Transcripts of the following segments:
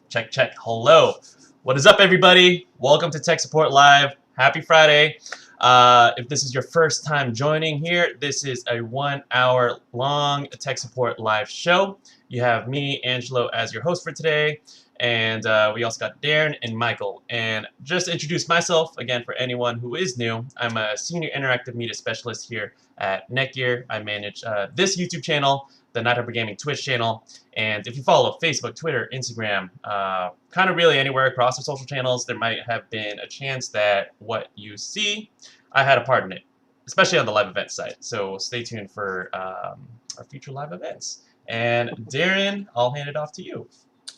Check, check. Hello. What is up, everybody? Welcome to Tech Support Live. Happy Friday. If this is your first time joining here, this is a 1 hour long Tech Support Live show. You have me, Angelo, as your host for today. And we also got Darren and Michael. And just to introduce myself, again, for anyone who is new, I'm a senior interactive media specialist here at NETGEAR. I manage this YouTube channel, the Night Hyper Gaming Twitch channel. And if you follow Facebook, Twitter, Instagram, kind of really anywhere across the social channels, there might have been a chance that what you see, I had a part in it, especially on the live event side. So stay tuned for our future live events. And Darren, I'll hand it off to you.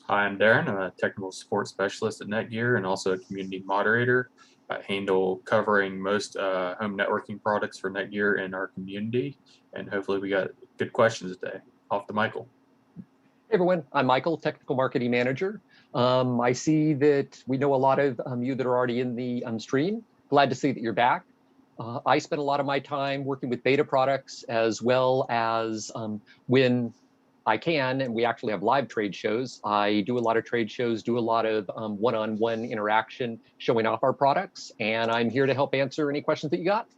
Hi, I'm Darren. I'm a technical support specialist at NETGEAR and also a community moderator. I handle covering most home networking products for NETGEAR in our community, and hopefully we got good questions today. Off to Michael. Hey everyone, I'm Michael, Technical Marketing Manager. I see that we know a lot of you that are already in the stream. Glad to see that you're back. I spend a lot of my time working with beta products as well as when I can, and we actually have live trade shows. I do a lot of trade shows, do a lot of one-on-one interaction, showing off our products, and I'm here to help answer any questions that you got.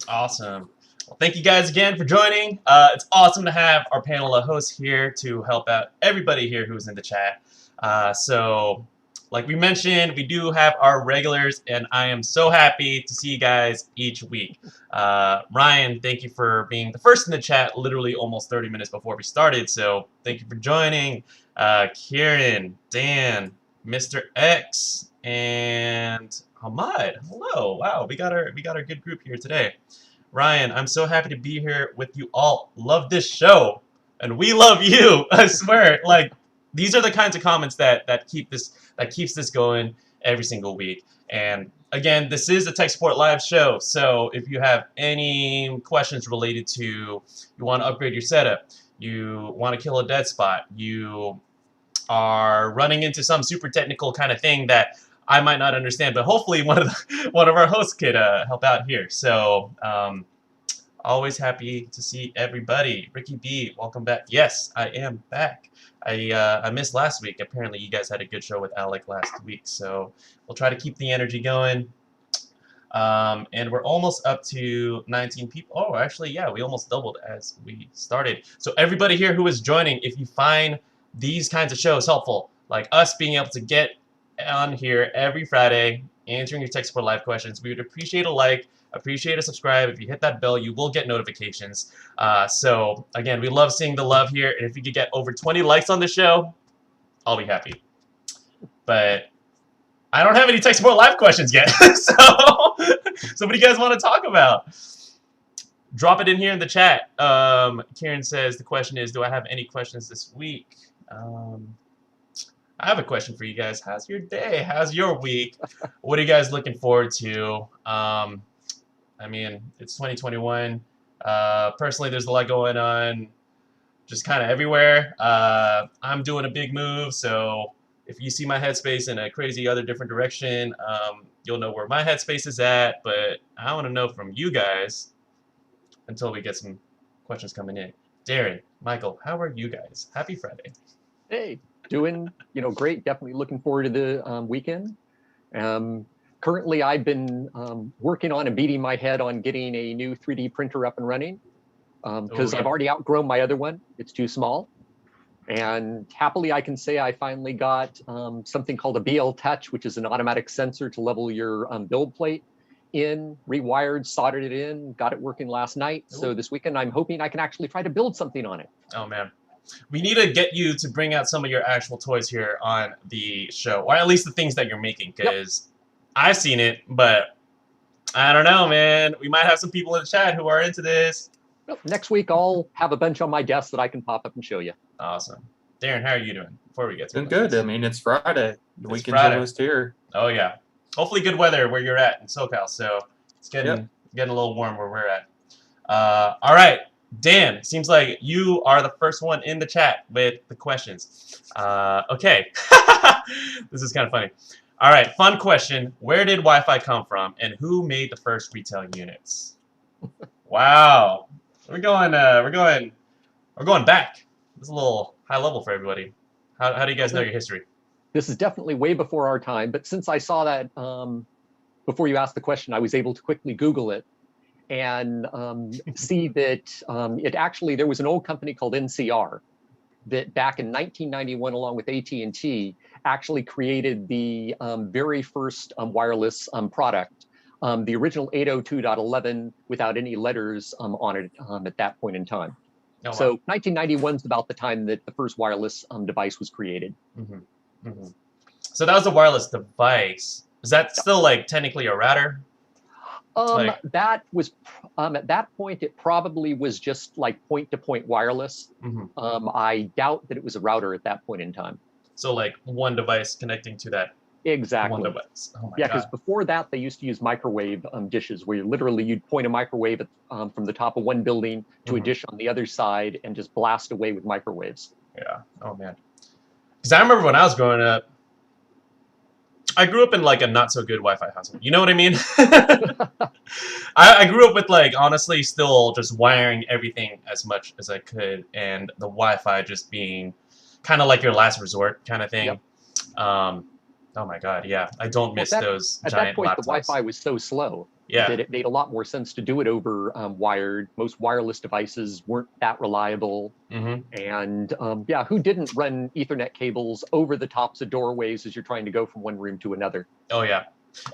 Awesome. Well, thank you guys again for joining. It's awesome to have our panel of hosts here to help out everybody here who's in the chat. So, like we mentioned, we do have our regulars, and I am so happy to see you guys each week. Ryan, thank you for being the first in the chat, literally almost 30 minutes before we started, so thank you for joining. Kieran, Dan, Mr. X, and Ahmad. Hello. Wow, we got our good group here today. Ryan, I'm so happy to be here with you all. Love this show, and we love you. I swear. Like, these are the kinds of comments that keeps this going every single week. And again, this is a Tech Support Live show, so if you have any questions related to you want to upgrade your setup, you want to kill a dead spot, you are running into some super technical kind of thing that I might not understand, but hopefully one of our hosts could help out here. So always happy to see everybody. Ricky B, welcome back. Yes, I am back. I missed last week. Apparently you guys had a good show with Alec last week, so we'll try to keep the energy going. And we're almost up to 19 people. Oh, actually, yeah, we almost doubled as we started. So everybody here who is joining, if you find these kinds of shows helpful, like us being able to get on here every Friday, answering your Tech Support Live questions, we would appreciate a like, appreciate a subscribe. If you hit that bell, you will get notifications. So again, we love seeing the love here, and if you could get over 20 likes on the show, I'll be happy. But I don't have any Tech Support Live questions yet, so what do you guys want to talk about? Drop it in here in the chat. Kieran says the question is, do I have any questions this week? I have a question for you guys. How's your day? How's your week? What are you guys looking forward to? I mean, it's 2021. Personally, there's a lot going on just kind of everywhere. I'm doing a big move, so if you see my headspace in a crazy other different direction, you'll know where my headspace is at, but I want to know from you guys until we get some questions coming in. Darren, Michael, how are you guys? Happy Friday. Hey, doing great. Definitely looking forward to the weekend. Currently, I've been working on and beating my head on getting a new 3D printer up and running because I've already outgrown my other one. It's too small. And happily, I can say I finally got something called a BL Touch, which is an automatic sensor to level your build plate in, rewired, soldered it in, got it working last night. Ooh. So this weekend, I'm hoping I can actually try to build something on it. Oh, man. We need to get you to bring out some of your actual toys here on the show, or at least the things that you're making, because I've seen it, but I don't know, man. We might have some people in the chat who are into this. Well, next week, I'll have a bunch on my desk that I can pop up and show you. Awesome. Darren, how are you doing before we get to Doing good. I mean, it's Friday. The weekend's almost here. Oh, yeah. Hopefully good weather where you're at in SoCal, so it's getting a little warm where we're at. All right. Dan, seems like you are the first one in the chat with the questions. Okay. This is kind of funny. All right, fun question. Where did Wi-Fi come from, and who made the first retail units? Wow. We're going back. This is a little high level for everybody. How do you guys know your history? This is definitely way before our time, but since I saw that before you asked the question, I was able to quickly Google it and see that there was an old company called NCR that back in 1991, along with AT&T, actually created the very first wireless product, the original 802.11 without any letters on it at that point in time. Oh, So wow. 1991 is about the time that the first wireless device was created. So that was a wireless device. Is that still like technically a router? That was at that point it probably was just like point-to-point wireless. I doubt that it was a router at that point in time. So like one device connecting to that Exactly. one device. Oh my Yeah, God. because before that they used to use microwave dishes where you'd point a microwave from the top of one building to a dish on the other side and just blast away with microwaves. Yeah. Oh man. Because I remember when I was growing up, I grew up in like a not so good Wi-Fi household. You know what I mean? I grew up with like honestly still just wiring everything as much as I could, and the Wi-Fi just being kind of like your last resort kind of thing. Yep. Oh my God, yeah, I don't miss those At giant that point, laptops. the Wi-Fi was so slow that it made a lot more sense to do it over wired. Most wireless devices weren't that reliable. And yeah, who didn't run Ethernet cables over the tops of doorways as you're trying to go from one room to another? Oh yeah.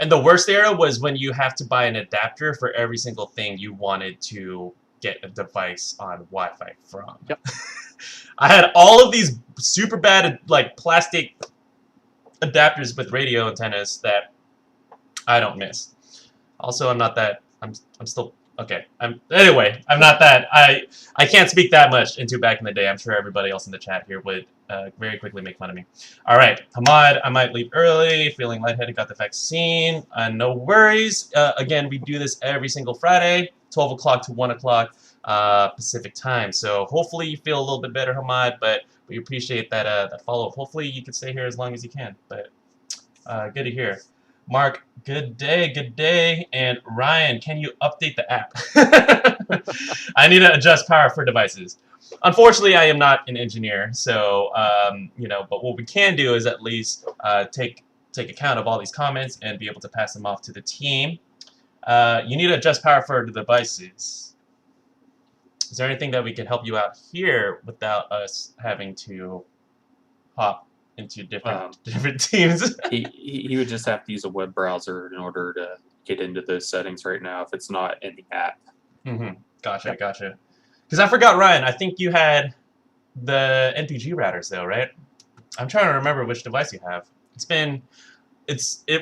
And the worst era was when you have to buy an adapter for every single thing you wanted to get a device on Wi-Fi from. Yep. I had all of these super bad like plastic adapters with radio antennas that I don't miss. Also, I'm not that. I'm still okay. Anyway. I'm not that. I can't speak that much into back in the day. I'm sure everybody else in the chat here would very quickly make fun of me. All right, Hamad, I might leave early. Feeling lightheaded. Got the vaccine. No worries. Again, we do this every single Friday, 12 o'clock to 1 o'clock Pacific time. So hopefully you feel a little bit better, Hamad. But we appreciate that that follow-up. Hopefully you can stay here as long as you can. But good to hear. Mark, good day. And Ryan, can you update the app? I need to adjust power for devices. Unfortunately, I am not an engineer, so you know. But what we can do is at least take account of all these comments and be able to pass them off to the team. You need to adjust power for the devices. Is there anything that we can help you out here without us having to hop into different teams? he would just have to use a web browser in order to get into those settings right now if it's not in the app. Gotcha. Because I forgot, Ryan, I think you had the NPG routers though, right? I'm trying to remember which device you have.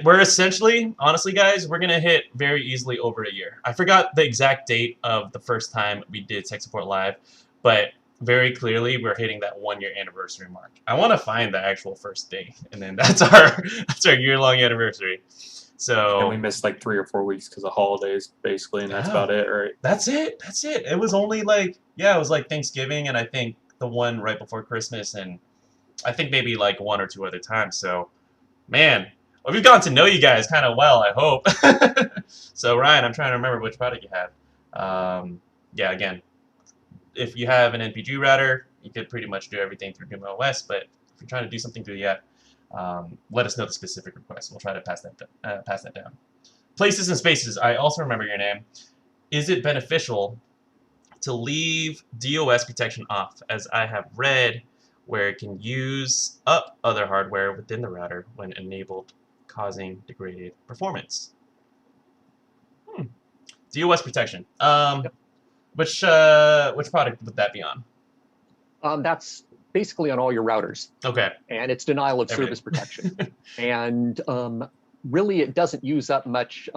We're essentially, honestly guys, we're gonna hit very easily over a year. I forgot the exact date of the first time we did Tech Support Live, but very clearly we're hitting that 1-year anniversary mark. I want to find the actual first day, and then that's our year-long anniversary. So and we missed like 3 or 4 weeks because of holidays, basically, and that's about it, right? That's it. It was only like it was like Thanksgiving, and I think the one right before Christmas, and I think maybe like 1 or 2 other times. So, man, well, we've gotten to know you guys kind of well, I hope. So, Ryan, I'm trying to remember which product you have. Yeah, again, if you have an NPG router, you could pretty much do everything through Gimmo OS, but if you're trying to do something through the app, let us know the specific request. We'll try to pass that down. Places and spaces. I also remember your name. Is it beneficial to leave DOS protection off, as I have read where it can use up other hardware within the router when enabled, causing degraded performance? DOS protection. Which product would that be on? That's basically on all your routers. Okay. And it's denial of service protection. And really, it doesn't use up much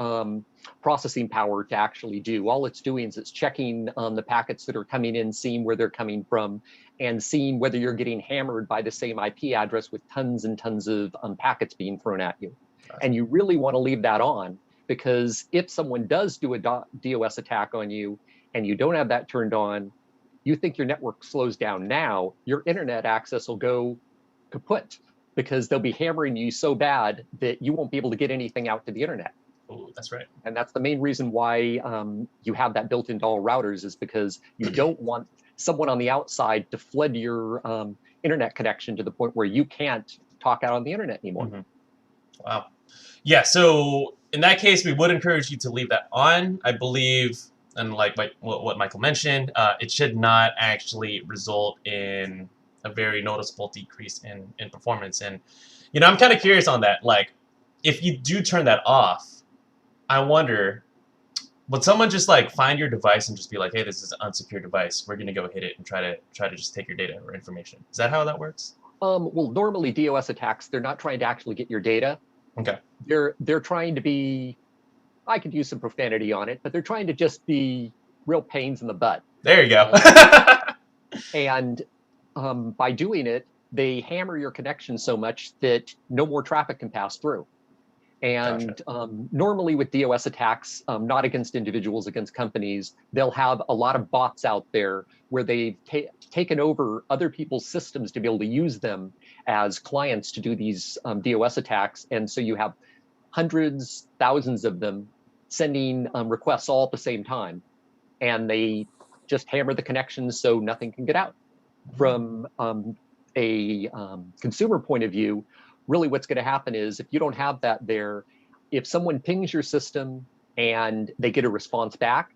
processing power to actually do. All it's doing is it's checking the packets that are coming in, seeing where they're coming from, and seeing whether you're getting hammered by the same IP address with tons and tons of packets being thrown at you. Gotcha. And you really want to leave that on, because if someone does do a DOS attack on you and you don't have that turned on, you think your network slows down now, your internet access will go kaput, because they'll be hammering you so bad that you won't be able to get anything out to the internet. Oh, that's right. And that's the main reason why you have that built into all routers, is because you don't want someone on the outside to flood your internet connection to the point where you can't talk out on the internet anymore. Mhm. Wow. Yeah, so in that case, we would encourage you to leave that on. I believe, and like what Michael mentioned, it should not actually result in a very noticeable decrease in performance. And, I'm kind of curious on that. Like, if you do turn that off, I wonder, would someone just like find your device and just be like, hey, this is an unsecured device. We're going to go hit it and try to just take your data or information. Is that how that works? Well, normally DOS attacks, they're not trying to actually get your data. Okay. They're trying to be, I could use some profanity on it, but they're trying to just be real pains in the butt. There you go. And by doing it, they hammer your connection so much that no more traffic can pass through. And normally with DOS attacks, not against individuals, against companies, they'll have a lot of bots out there where they've taken over other people's systems to be able to use them as clients to do these DOS attacks. And so you have hundreds, thousands of them sending requests all at the same time. And they just hammer the connections so nothing can get out. From a consumer point of view, really what's going to happen is if you don't have that there, if someone pings your system and they get a response back,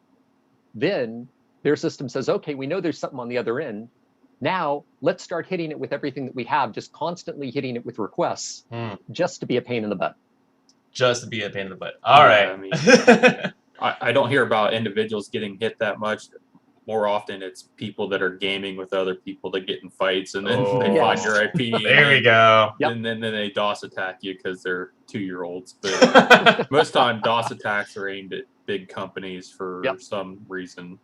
then their system says, okay, we know there's something on the other end. Now let's start hitting it with everything that we have, just constantly hitting it with requests, just to be a pain in the butt. Just to be a pain in the butt. All right. I mean, I don't hear about individuals getting hit that much. More often, it's people that are gaming with other people that get in fights, and then they find your IP. There we go. And then they DOS attack you because they're 2-year-olds. But most time, DOS attacks are aimed at big companies for some reason.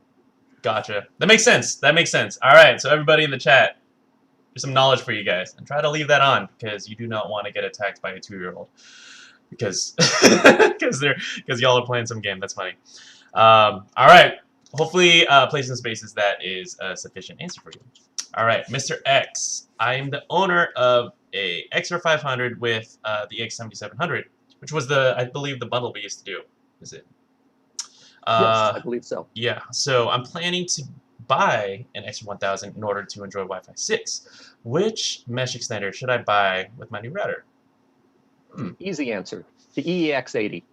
Gotcha. That makes sense. That makes sense. All right. So everybody in the chat, there's some knowledge for you guys, and try to leave that on because you do not want to get attacked by a 2-year-old because y'all are playing some game. That's funny. All right. Hopefully, Place and Spaces, that is a sufficient answer for you. All right, Mr. X, I'm the owner of a XR 500 with the X7700, which was I believe, the bundle we used to do. Is it? Yes, I believe so. Yeah, so I'm planning to buy an XR 1000 in order to enjoy Wi-Fi 6. Which mesh extender should I buy with my new router? Easy answer. The EAX80.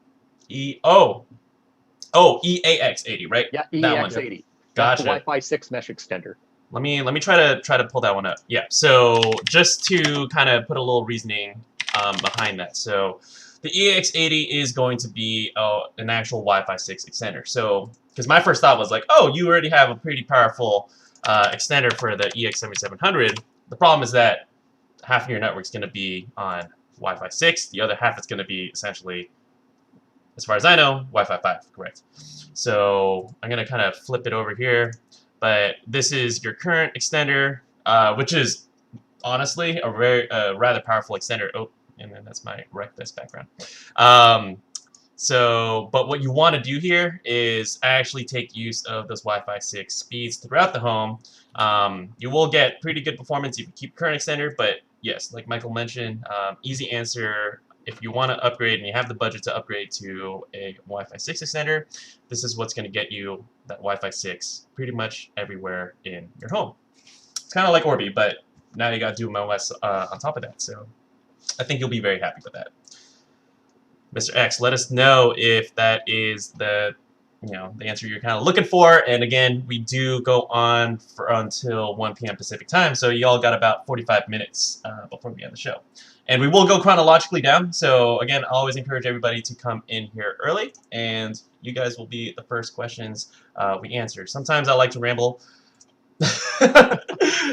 EAX80, right? Yeah, EAX80. Gotcha. The Wi-Fi 6 mesh extender. Let me try to pull that one up. Yeah. So just to kind of put a little reasoning behind that. So the EAX80 is going to be an actual Wi-Fi 6 extender. So because my first thought was like, oh, you already have a pretty powerful extender for the EX7700. The problem is that half of your network's going to be on Wi-Fi 6. The other half is going to be essentially, as far as I know, Wi-Fi 5, correct. So I'm going to kind of flip it over here. But this is your current extender, which is honestly a rather powerful extender. Oh, and then that's my reckless background. But what you want to do here is actually take use of those Wi-Fi 6 speeds throughout the home. You will get pretty good performance if you keep current extender, but yes, like Michael mentioned, easy answer. If you want to upgrade and you have the budget to upgrade to a Wi-Fi 6 extender, this is what's going to get you that Wi-Fi 6 pretty much everywhere in your home. It's kind of like Orbi, but now you got Doom OS on top of that. So I think you'll be very happy with that. Mr. X, let us know if that is the answer you're kind of looking for. And again, we do go on until 1 p.m. Pacific time, so y'all got about 45 minutes before we end the show. And we will go chronologically down. So again, I always encourage everybody to come in here early, and you guys will be the first questions we answer. Sometimes I like to ramble.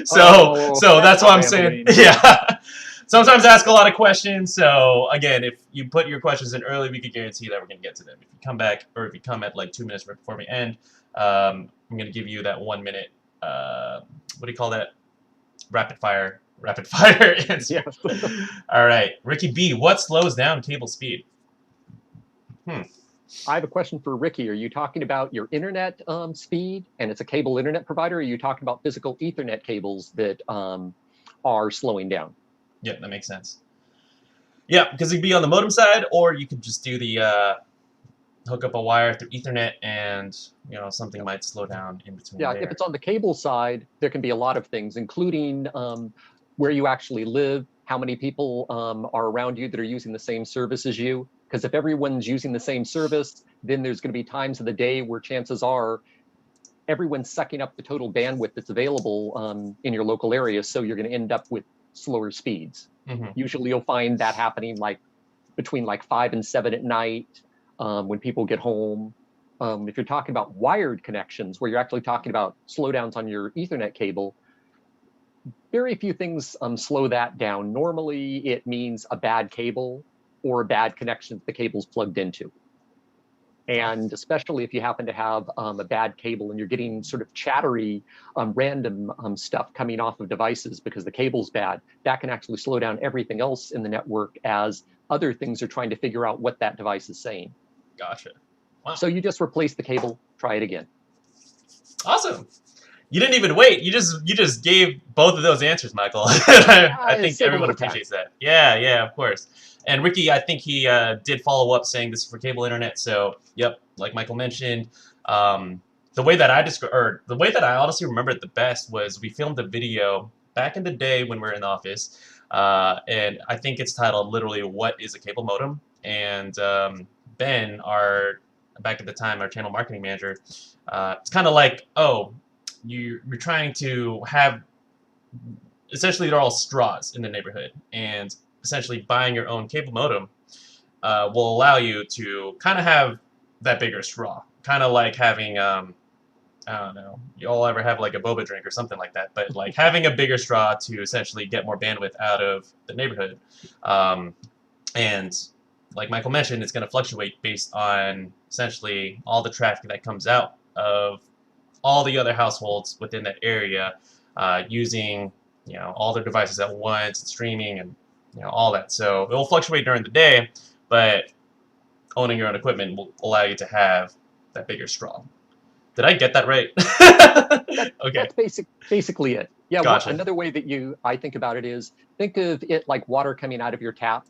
so that's why I'm saying, yeah. Sometimes I ask a lot of questions. So again, if you put your questions in early, we could guarantee that we're going to get to them. If you come back, or if you come at like 2 minutes right before we end, I'm going to give you that 1 minute, what do you call that? Rapid fire answer. Yes. All right, Ricky B, what slows down cable speed? I have a question for Ricky. Are you talking about your internet speed, and it's a cable internet provider, or are you talking about physical Ethernet cables that are slowing down? Yeah, that makes sense. Yeah, because it'd be on the modem side, or you could just do the hook up a wire through Ethernet, and something might slow down in between. Yeah, there. If it's on the cable side, there can be a lot of things, including where you actually live. how many people are around you that are using the same service as you. Because if everyone's using the same service, then there's going to be times of the day where chances are everyone's sucking up the total bandwidth that's available in your local area. So you're going to end up with slower speeds. Usually you'll find that happening like between like 5 and 7 at night when people get home. If you're talking about wired connections where you're actually talking about slowdowns on your Ethernet cable, very few things slow that down. Normally it means a bad cable or a bad connection that the cable's plugged into. And especially if you happen to have a bad cable and you're getting sort of chattery, random stuff coming off of devices because the cable's bad, that can actually slow down everything else in the network as other things are trying to figure out what that device is saying. Gotcha. Wow. So you just replace the cable, try it again. Awesome. You didn't even wait. You just gave both of those answers, Michael. I think everyone appreciates that. Yeah, of course. And Ricky, I think he did follow up saying this is for cable internet. So, yep, like Michael mentioned, the way that I honestly remember it the best was we filmed a video back in the day when we were in the office, and I think it's titled literally "What is a cable modem?" And Ben, back at the time, our channel marketing manager, it's kind of like, oh, you're trying to have, essentially they're all straws in the neighborhood, and essentially buying your own cable modem will allow you to kind of have that bigger straw. Kind of like having, I don't know, you all ever have like a boba drink or something like that, but like having a bigger straw to essentially get more bandwidth out of the neighborhood. And like Michael mentioned, it's going to fluctuate based on essentially all the traffic that comes out of all the other households within that area using, all their devices at once, streaming and all that. So it will fluctuate during the day, but owning your own equipment will allow you to have that bigger straw. Did I get that right? Okay. That's basically it. Yeah. Gotcha. Another way that I think about it is think of it like water coming out of your tap.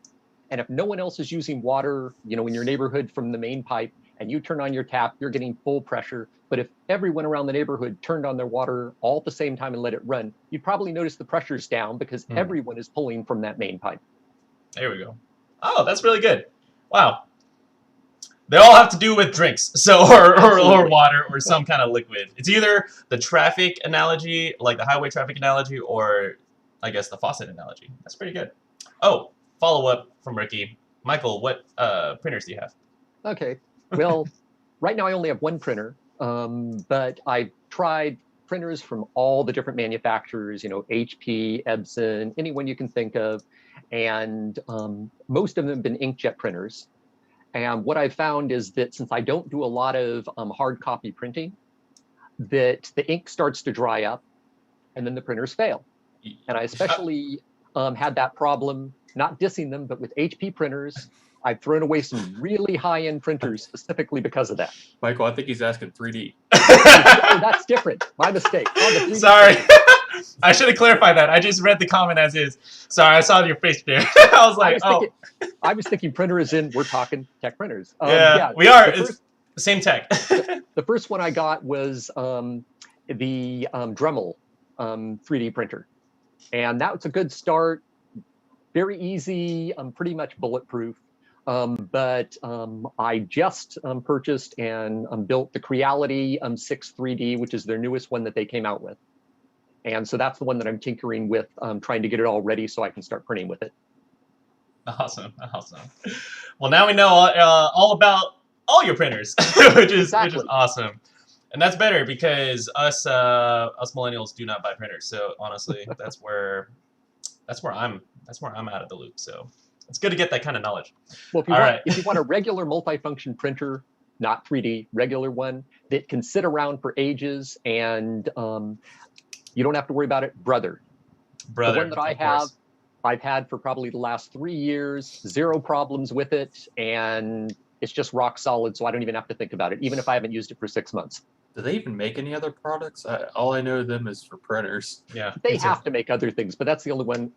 And if no one else is using water, in your neighborhood from the main pipe, and you turn on your tap, you're getting full pressure. But if everyone around the neighborhood turned on their water all at the same time and let it run, you'd probably notice the pressure's down because everyone is pulling from that main pipe. There we go. Oh, that's really good. Wow. They all have to do with drinks, so or water or some kind of liquid. It's either the traffic analogy, like the highway traffic analogy, or I guess the faucet analogy. That's pretty good. Oh, follow up from Ricky. Michael, what printers do you have? Okay. Well, right now I only have one printer, but I've tried printers from all the different manufacturers, HP, Epson, anyone you can think of. And most of them have been inkjet printers. And what I've found is that since I don't do a lot of hard copy printing, that the ink starts to dry up and then the printers fail. And I especially had that problem, not dissing them, but with HP printers. I've thrown away some really high-end printers specifically because of that. Michael, I think he's asking 3D. Oh, that's different. My mistake. Sorry. I should have clarified that. I just read the comment as is. Sorry, I saw your face there. I was like, I was thinking printer as in we're talking tech printers. Yeah, we are. It's the same tech. The first one I got was the Dremel 3D printer. And that was a good start. Very easy, pretty much bulletproof. But I just purchased and built the Creality 6 3D, which is their newest one that they came out with. And so that's the one that I'm tinkering with, trying to get it all ready so I can start printing with it. Awesome. Well, now we know all about all your printers, which is awesome. And that's better because us millennials do not buy printers. So honestly, that's where I'm out of the loop. So it's good to get that kind of knowledge. Well, if you want a regular multifunction printer, not 3D, regular one that can sit around for ages and you don't have to worry about it, Brother. The one that I have, I've had for probably the last 3 years, zero problems with it, and it's just rock solid, so I don't even have to think about it, even if I haven't used it for 6 months. Do they even make any other products? All I know of them is for printers. Yeah, they have to make other things, but that's the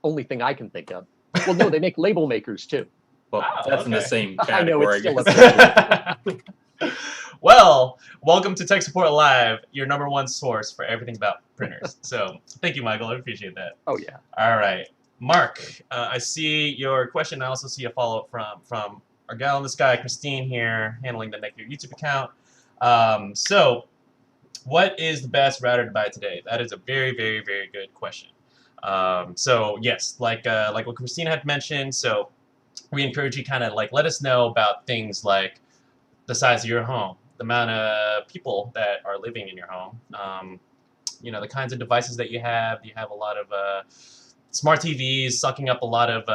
only thing I can think of. Well, no, they make label makers too. Well, that's in the same category. I know it's still a Well, welcome to Tech Support Live, your #1 source for everything about printers. So, thank you, Michael. I appreciate that. Oh yeah. All right, Mark, I see your question. I also see a follow-up from our gal in the sky, Christine here, handling the NETGEAR YouTube account. So, what is the best router to buy today? That is a very, very, very good question. So yes, like what Christine had mentioned. So we encourage you kind of like let us know about things like the size of your home, the amount of people that are living in your home, you know, the kinds of devices that you have. Do you have a lot of smart TVs sucking up a lot of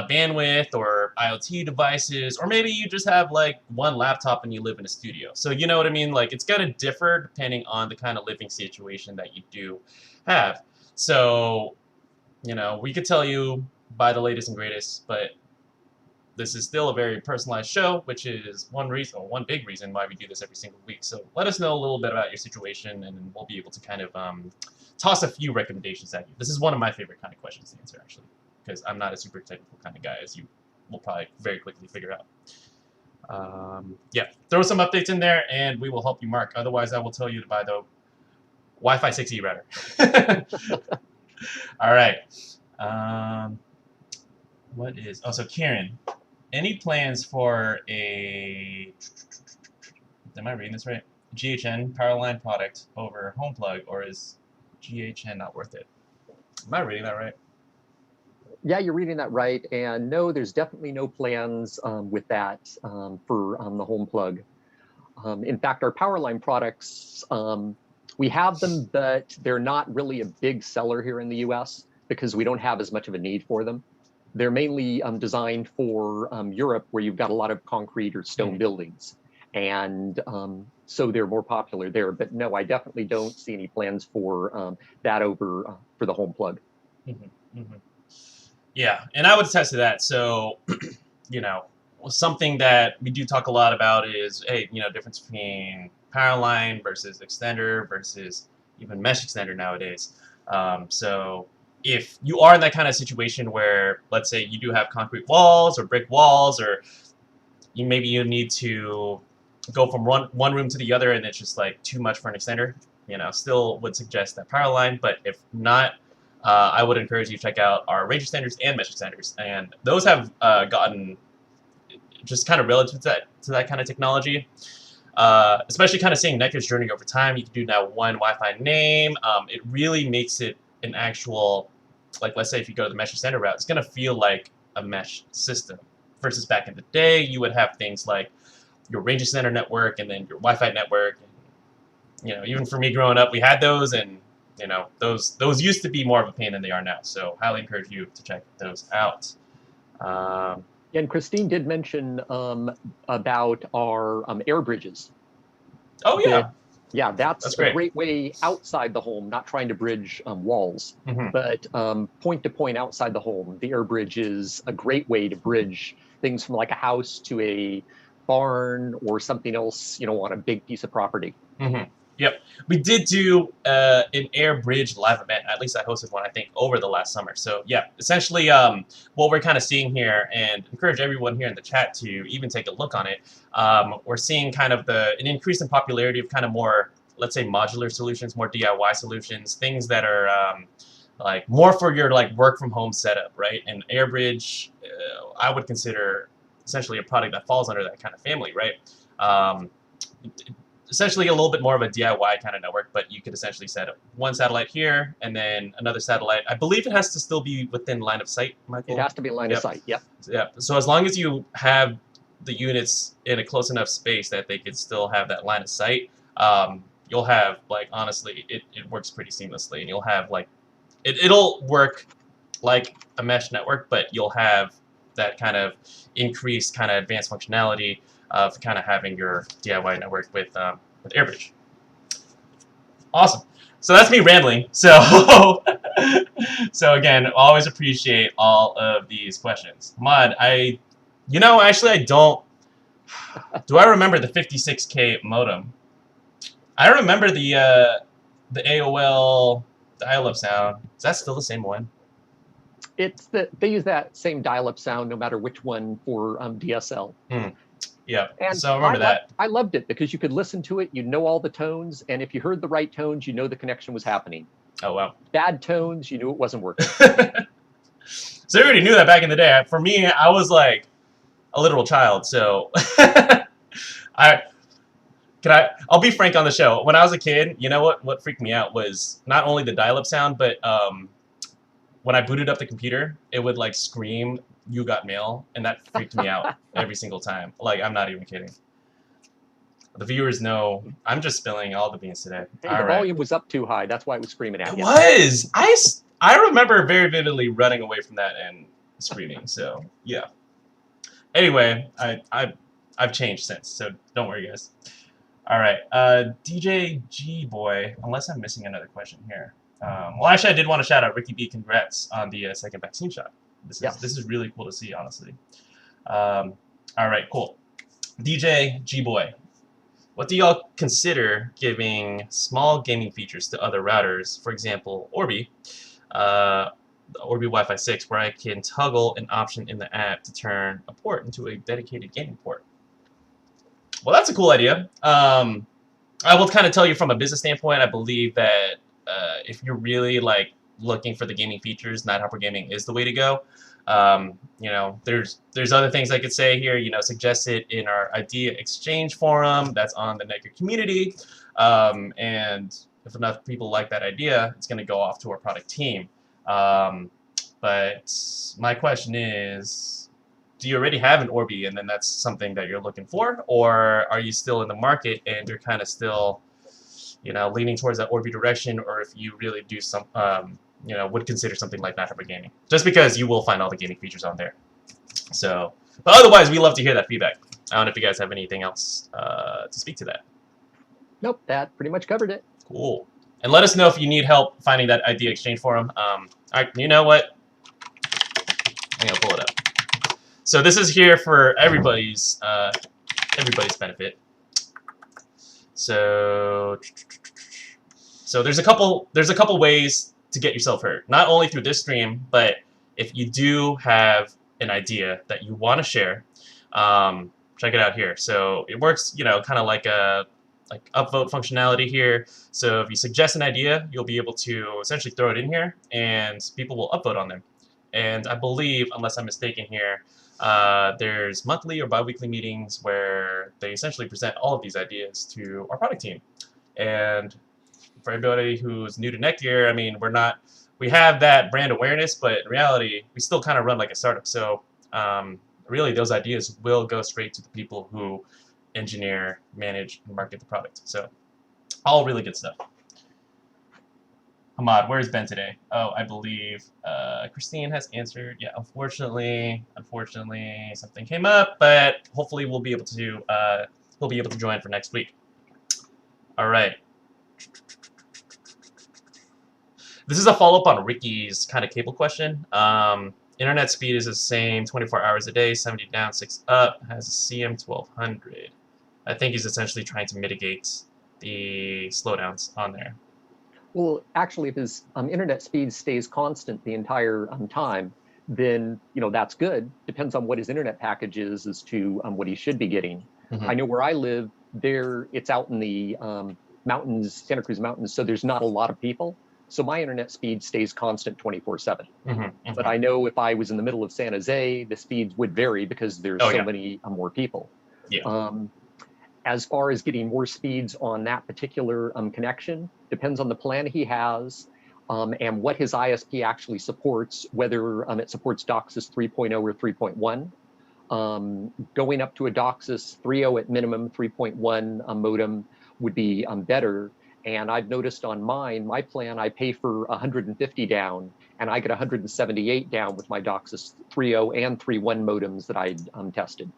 bandwidth, or IoT devices, or maybe you just have like one laptop and you live in a studio. So you know what I mean? Like it's gonna differ depending on the kind of living situation that you do have. So, you know, we could tell you buy the latest and greatest, but this is still a very personalized show, which is one reason, or one big reason why we do this every single week. So let us know a little bit about your situation, and we'll be able to kind of toss a few recommendations at you. This is one of my favorite kind of questions to answer, actually, because I'm not a super technical kind of guy, as you will probably very quickly figure out. Yeah, throw some updates in there, and we will help you, Mark. Otherwise, I will tell you to buy the Wi-Fi 6E router. All right. What is... Oh, so Kieran, any plans for a... Am I reading this right? GHN Powerline product over HomePlug, or is GHN not worth it? Am I reading that right? Yeah, you're reading that right. And no, there's definitely no plans with that for the HomePlug. In fact, our Powerline products, we have them, but they're not really a big seller here in the US because we don't have as much of a need for them. They're mainly designed for Europe, where you've got a lot of concrete or stone buildings. And so they're more popular there. But no, I definitely don't see any plans for that over for the HomePlug. Yeah, and I would attest to that. So, you know, something that we do talk a lot about is, hey, you know, difference between Powerline versus extender versus even mesh extender nowadays. So if you are in that kind of situation where, let's say, you do have concrete walls or brick walls, or maybe you need to go from one room to the other and it's just like too much for an extender, you know, still would suggest that Powerline. But if not, I would encourage you to check out our range extenders and mesh extenders, and those have gotten just kind of relative to that kind of technology. Especially kind of seeing NETGEAR's journey over time. You can do now one Wi-Fi name. It really makes it an actual, like, let's say if you go to the mesh extender route, it's going to feel like a mesh system. Versus back in the day, you would have things like your range extender network and then your Wi-Fi network. And, you know, even for me growing up, we had those, and you know, those used to be more of a pain than they are now. So highly encourage you to check those out. And Christine did mention about our air bridges. Oh yeah. Yeah, that's great. A great way outside the home, not trying to bridge walls, but point to point outside the home. The air bridge is a great way to bridge things from like a house to a barn or something else, you know, on a big piece of property. Yep, we did do an air bridge live event. At least I hosted one, I think, over the last summer. So yeah, essentially what we're kind of seeing here, and encourage everyone here in the chat to even take a look on it, we're seeing kind of an increase in popularity of kind of more, let's say, modular solutions, more DIY solutions, things that are like more for your like work from home setup, right? And air bridge, I would consider essentially a product that falls under that kind of family, right? Essentially a little bit more of a DIY kind of network, but you could essentially set up one satellite here and then another satellite. I believe it has to still be within line of sight, Michael? It has to be line of sight, yep. Yeah. So as long as you have the units in a close enough space that they could still have that line of sight, you'll have, like, honestly, it works pretty seamlessly, and you'll have, like, it'll work like a mesh network, but you'll have that kind of increased kind of advanced functionality of kind of having your DIY network with AirBridge. Awesome. So that's me rambling. So so again, always appreciate all of these questions. Ahmad, actually I don't. Do I remember the 56K modem? I remember the AOL dial-up sound. Is that still the same one? They use that same dial-up sound no matter which one for DSL. Yeah, and so I remember that. I loved it because you could listen to it, you know all the tones, and if you heard the right tones, you know the connection was happening. Oh, wow. Bad tones, you knew it wasn't working. So I already knew that back in the day. For me, I was like a literal child, so I'll be frank on the show. When I was a kid, you know what freaked me out was not only the dial-up sound, but when I booted up the computer, it would like scream, "You got mail," and that freaked me out every single time. Like, I'm not even kidding. The viewers know I'm just spilling all the beans today. Hey, All the right. volume was up too high. That's why it was screaming at It you. was. I remember very vividly running away from that and screaming. So yeah. Anyway, I've changed since, so don't worry, guys. All right, DJ G Boy. Unless I'm missing another question here. Well, actually, I did want to shout out Ricky B. Congrats on the second vaccine shot. This is really cool to see, honestly. All right, cool. DJ G Boy. What do y'all consider giving small gaming features to other routers? For example, Orbi, the Orbi Wi-Fi 6, where I can toggle an option in the app to turn a port into a dedicated gaming port. Well, that's a cool idea. I will kind of tell you from a business standpoint, I believe that if you're really like looking for the gaming features, Nighthopper Gaming is the way to go. You know, there's other things I could say here. You know, suggest it in our idea exchange forum that's on the NETGEAR community. And if enough people like that idea, it's going to go off to our product team. But my question is, do you already have an Orbi and then that's something that you're looking for? Or are you still in the market and you're kind of still, you know, leaning towards that Orbi direction? Or if you really do some, you know, would consider something like Nighthopper Gaming, just because you will find all the gaming features on there. So, but otherwise, we love to hear that feedback. I don't know if you guys have anything else to speak to that. Nope, that pretty much covered it. Cool. And let us know if you need help finding that idea exchange forum. All right, you know what? I'm gonna pull it up. So this is here for everybody's benefit. So there's a couple ways to get yourself heard. Not only through this stream, but if you do have an idea that you want to share, check it out here. So it works, you know, kind of like a upvote functionality here. So if you suggest an idea, you'll be able to essentially throw it in here, and people will upvote on them. And I believe, unless I'm mistaken here, there's monthly or bi-weekly meetings where they essentially present all of these ideas to our product team. And for everybody who's new to NETGEAR, I mean, we have that brand awareness, but in reality, we still kind of run like a startup. So really, those ideas will go straight to the people who engineer, manage, and market the product. So all really good stuff. Hamad, where's Ben today? Oh, I believe Christine has answered. Yeah, unfortunately, something came up, but hopefully we'll be able to he'll be able to join for next week. All right. This is a follow-up on Ricky's kind of cable question. Internet speed is the same 24 hours a day, 70 down, 6 up, has a CM1200. I think he's essentially trying to mitigate the slowdowns on there. Well, actually, if his internet speed stays constant the entire time, then, you know, that's good. Depends on what his internet package is as to what he should be getting. Mm-hmm. I know where I live, it's out in the mountains, Santa Cruz Mountains, so there's not a lot of people. So my internet speed stays constant 24/7. Mm-hmm. But I know if I was in the middle of San Jose, the speeds would vary because there's so many more people. Yeah. As far as getting more speeds on that particular connection, depends on the plan he has and what his ISP actually supports, whether it supports DOCSIS 3.0 or 3.1. Going up to a DOCSIS 3.0 at minimum, 3.1 modem would be better. And I've noticed on my plan, I pay for 150 down, and I get 178 down with my DOCSIS 3.0 and 3.1 modems that I tested.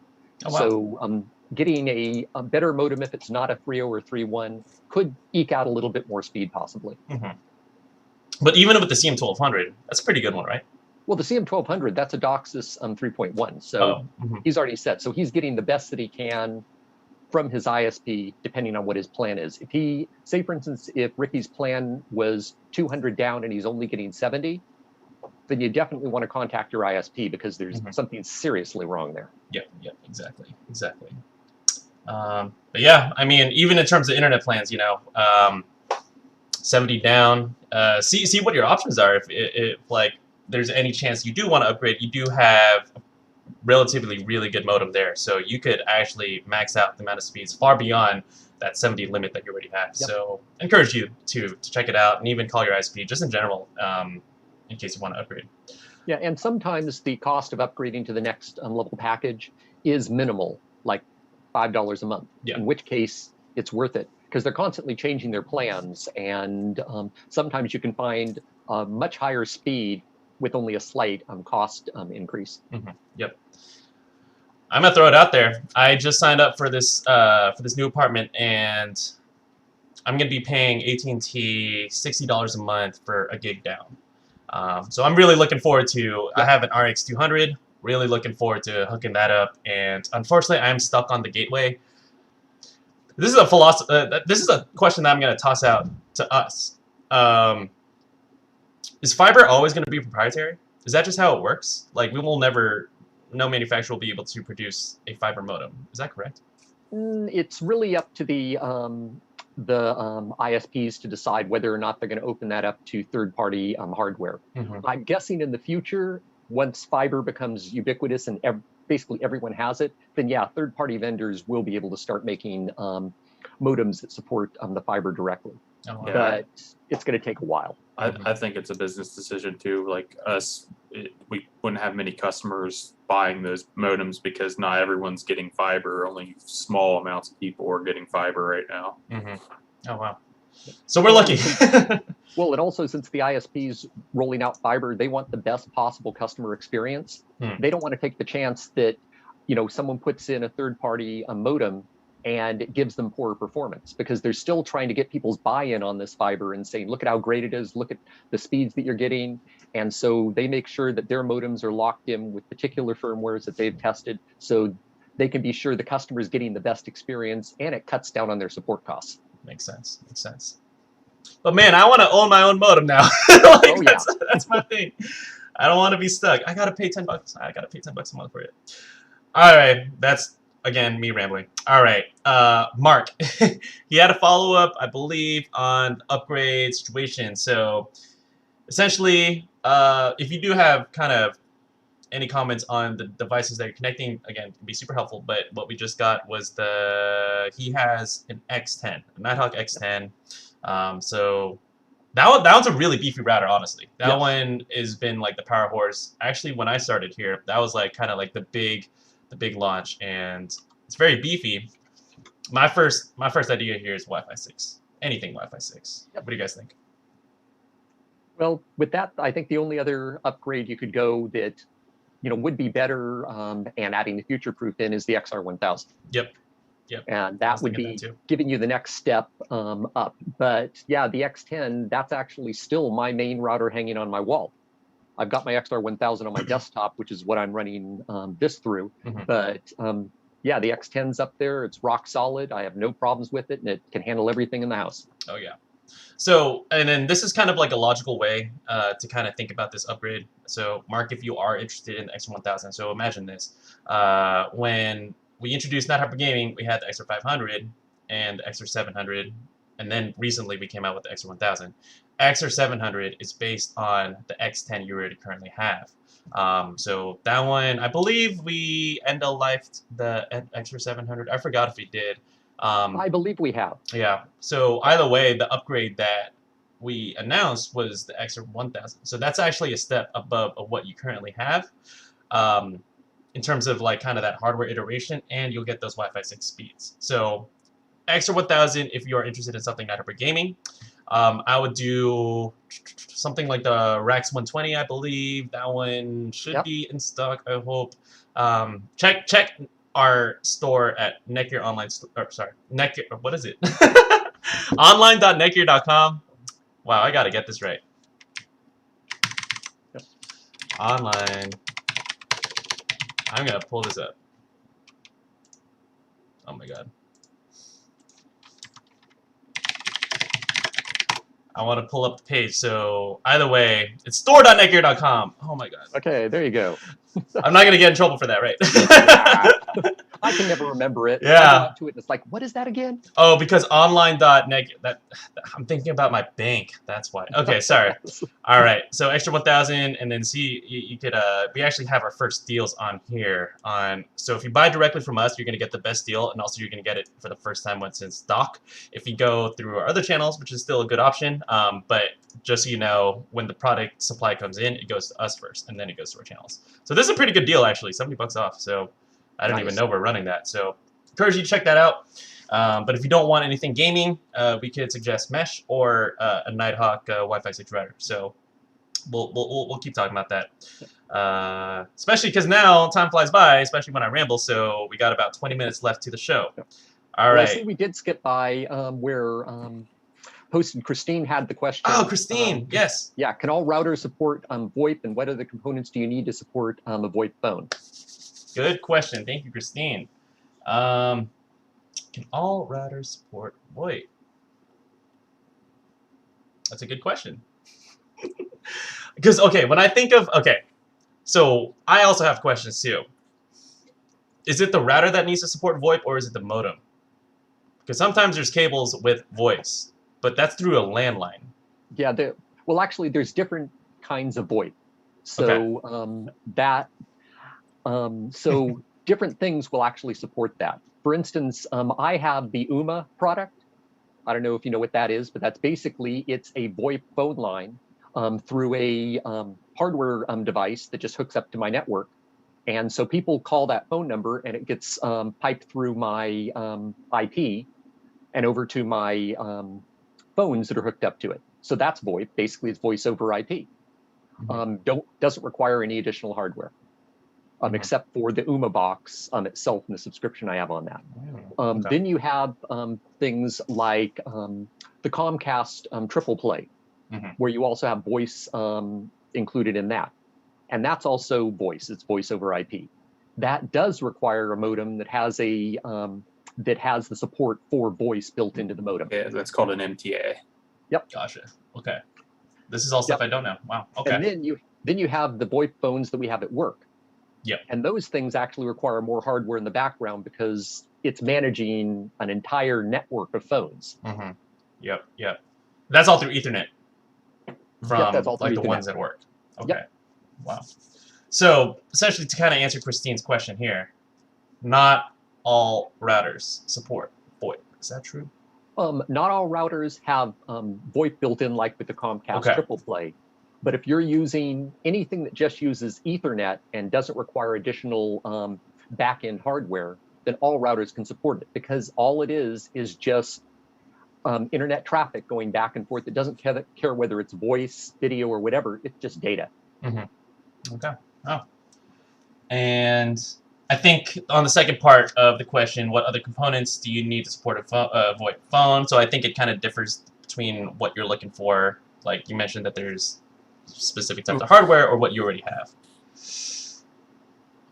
Oh, wow. So getting a better modem, if it's not a 3.0 or 3.1, could eke out a little bit more speed, possibly. Mm-hmm. But even with the CM1200, that's a pretty good one, right? Well, the CM1200, that's a DOCSIS 3.1, so he's already set. So he's getting the best that he can from his ISP, depending on what his plan is. If he, say for instance, if Ricky's plan was 200 down and he's only getting 70, then you definitely want to contact your ISP because there's something seriously wrong there. Yep, exactly. But yeah, I mean, even in terms of internet plans, you know, 70 down, see what your options are. If like there's any chance you do want to upgrade, you do have a relatively really good modem there. So you could actually max out the amount of speeds far beyond that 70 limit that you already have. Yep. So I encourage you to check it out and even call your ISP just in general in case you want to upgrade. Yeah, and sometimes the cost of upgrading to the next level package is minimal, like $5 a month, Yeah. in which case it's worth it because they're constantly changing their plans. And sometimes you can find a much higher speed with only a slight cost increase. Yep. I'm gonna throw it out there. I just signed up for this new apartment, and I'm gonna be paying AT&T $60 a month for a gig down. So I'm really looking forward to. I have an RX 200. Really looking forward to hooking that up. And unfortunately, I'm stuck on the gateway. This is a this is a question that I'm gonna toss out to us. Is fiber always gonna be proprietary? Is that just how it works? Like we will never. No manufacturer will be able to produce a fiber modem. Is that correct? It's really up to the ISPs to decide whether or not they're going to open that up to third-party hardware. I'm guessing in the future, once fiber becomes ubiquitous and basically everyone has it, then yeah, third-party vendors will be able to start making modems that support the fiber directly. Oh, wow. But it's going to take a while. I think it's a business decision too. Like us, we wouldn't have many customers buying those modems because not everyone's getting fiber. Only small amounts of people are getting fiber right now. Oh wow! So we're lucky. Well, and also since the ISPs rolling out fiber, they want the best possible customer experience. They don't want to take the chance that someone puts in a third-party modem and it gives them poorer performance because they're still trying to get people's buy-in on this fiber and saying, look at how great it is, look at the speeds that you're getting. And so they make sure that their modems are locked in with particular firmwares that they've tested so they can be sure the customer is getting the best experience and it cuts down on their support costs. Makes sense. Makes sense. But man, I want to own my own modem now. That's my thing. I don't want to be stuck. I got to pay $10. I got to pay $10 a month for it. All right. That's... Again, me rambling. All right, Mark. He had a follow-up, I believe, on upgrade situation. So, essentially, if you do have kind of any comments on the devices that you're connecting, again, it'd be super helpful. But what we just got was he has an X10, a Nighthawk X10. So that one's a really beefy router, honestly. That one has been like the power horse. Actually, when I started here, that was like kind of like the big launch, and it's very beefy. My first idea here is Wi-Fi 6. Anything Wi-Fi 6. What do you guys think? Well, with that, I think the only other upgrade you could go that would be better and adding the future proof in is the XR1000. Yep. And that would be giving you the next step up. But yeah, the X10, that's actually still my main router hanging on my wall. I've got my XR1000 on my desktop, which is what I'm running this through. But yeah, the X10's up there. It's rock solid. I have no problems with it, and it can handle everything in the house. Oh, yeah. So, and then this is kind of like a logical way to kind of think about this upgrade. So, Mark, if you are interested in the XR1000, so imagine this. When we introduced Not Hyper Gaming, we had the XR500 and the XR700, and then recently we came out with the XR1000. XR700 is based on the X10 you already currently have. So that one, I believe we end-of-lifed the XR700. I forgot if we did. I believe we have. Yeah. So either way, the upgrade that we announced was the XR1000. So that's actually a step above of what you currently have in terms of like kind of that hardware iteration, and you'll get those Wi-Fi 6 speeds. So XR1000, if you are interested in something Not Hyper Gaming, I would do something like the Rax 120, I believe. That one should be in stock, I hope. Check our store at NETGEAR Online. NETGEAR, what is it? Online.netgear.com. Wow, I gotta get this right. Online. I'm gonna pull this up. Oh my god. I want to pull up the page. So either way, it's store.netgear.com. Oh my god. Okay, there you go. I'm not gonna get in trouble for that, right? I can never remember it. Yeah. I go out to it and it's like, what is that again? Oh, because online.net, that I'm thinking about my bank. That's why. Okay, sorry. All right. So extra 1,000, and then see you could we actually have our first deals on here. So if you buy directly from us, you're gonna get the best deal, and also you're gonna get it for the first time once it's in stock. If you go through our other channels, which is still a good option, but just so you know, when the product supply comes in, it goes to us first, and then it goes to our channels. So this is a pretty good deal actually, 70 bucks off. So I didn't even know we're running that. So encourage you to check that out. But if you don't want anything gaming, we could suggest Mesh or a Nighthawk Wi-Fi 6 router. So we'll keep talking about that. Especially because now time flies by, especially when I ramble. So we got about 20 minutes left to the show. All right. I see we did skip by where Host and Christine had the question. Oh, Christine, yes. Yeah, can all routers support Voip, and what other components do you need to support a Voip phone? Good question. Thank you, Christine. Can all routers support Voip? That's a good question. Because, okay, when I think of, okay, so I also have questions too. Is it the router that needs to support Voip, or is it the modem? Because sometimes there's cables with voice, but that's through a landline. Yeah, well, actually, there's different kinds of Voip. So so different things will actually support that. For instance, I have the UMA product. I don't know if you know what that is, but that's basically, it's a Voip phone line through a hardware device that just hooks up to my network. And so people call that phone number and it gets piped through my IP and over to my phones that are hooked up to it. So that's Voip. Basically, it's voice over IP. Doesn't require any additional hardware. Except for the UMA box itself and the subscription I have on that. Then you have things like the Comcast Triple Play, where you also have voice included in that. And that's also voice, it's voice over IP. That does require a modem that has that has the support for voice built into the modem. Yeah, that's called an MTA. Yep. Gotcha. Okay. This is all stuff I don't know. Wow. Okay. And then you have the Voip phones that we have at work. Yep. And those things actually require more hardware in the background because it's managing an entire network of phones. Yep. That's all through Ethernet from that's all through like the Ethernet. ones that work. Okay. Yep. Wow. So essentially, to kind of answer Christine's question here, not all routers support Voip. Is that true? Not all routers have Voip built in like with the Comcast Triple Play. But if you're using anything that just uses Ethernet and doesn't require additional back-end hardware, then all routers can support it because all it is just internet traffic going back and forth. It doesn't care whether it's voice, video, or whatever. It's just data. Okay. Oh. And I think on the second part of the question, what other components do you need to support a Voip phone? So I think it kind of differs between what you're looking for. Like you mentioned that there's specific types of hardware or what you already have. Is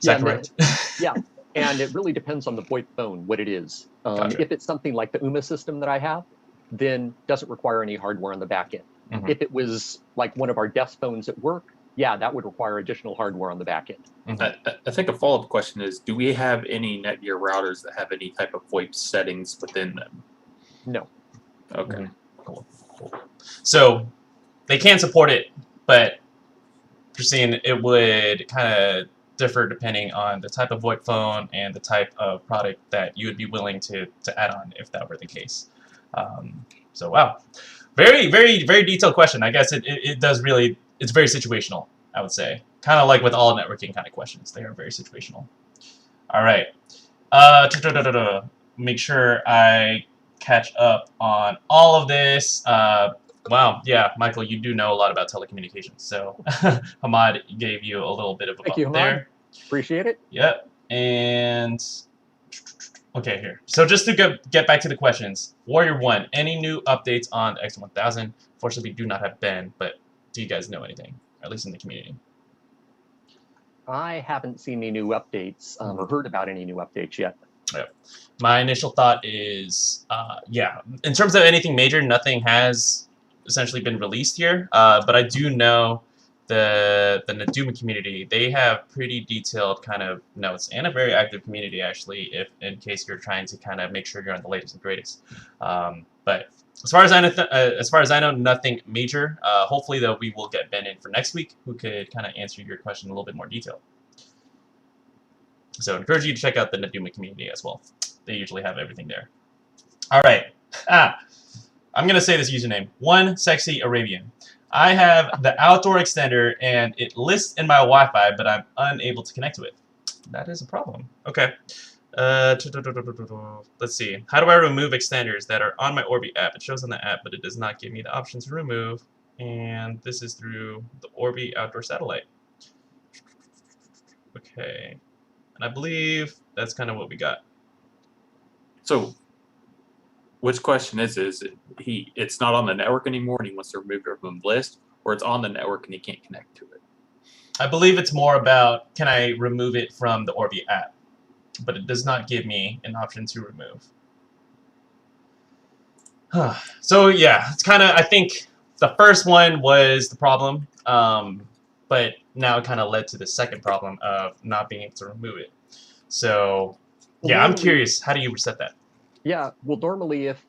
that correct? Yeah, and it really depends on the Voip phone, what it is. Gotcha. If it's something like the UMA system that I have, then doesn't require any hardware on the back end. If it was like one of our desk phones at work, yeah, that would require additional hardware on the back end. I think a follow-up question is, do we have any NETGEAR routers that have any type of Voip settings within them? No. Okay. Cool. So they can support it, but you're seeing it would kind of differ depending on the type of Voip phone and the type of product that you would be willing to add on if that were the case. So wow, very, very, very detailed question. I guess it does really, it's very situational, I would say. Kind of like with all networking kind of questions. They are very situational. All right. Make sure I catch up on all of this. Wow, yeah, Michael, you do know a lot about telecommunications. So Hamad gave you a little bit of a bump there. Appreciate it. Yep. And okay, here. So just to get back to the questions, Warrior 1, any new updates on the X1000? Fortunately, we do not have Ben, but do you guys know anything, at least in the community? I haven't seen any new updates or heard about any new updates yet. Yeah. My initial thought is, yeah, in terms of anything major, nothing has essentially been released here, but I do know the NETGEAR community, they have pretty detailed kind of notes and a very active community actually, if in case you're trying to kind of make sure you're on the latest and greatest. But as far as I know, nothing major. Hopefully, though, we will get Ben in for next week, who could kind of answer your question in a little bit more detail. So I encourage you to check out the NETGEAR community as well. They usually have everything there. All right. I'm going to say this username, One Sexy Arabian. I have the outdoor extender, and it lists in my Wi-Fi, but I'm unable to connect to it. That is a problem. Okay. Let's see. How do I remove extenders that are on my Orbi app? It shows on the app, but it does not give me the option to remove. And this is through the Orbi outdoor satellite. Okay. And I believe that's kind of what we got. So, which question is it's not on the network anymore and he wants to remove it from the list, or it's on the network and he can't connect to it? I believe it's more about, can I remove it from the Orbi app? But it does not give me an option to remove. So yeah, it's kind of, I think the first one was the problem, but now it kind of led to the second problem of not being able to remove it. So yeah, I'm curious, how do you reset that? Yeah, well, normally if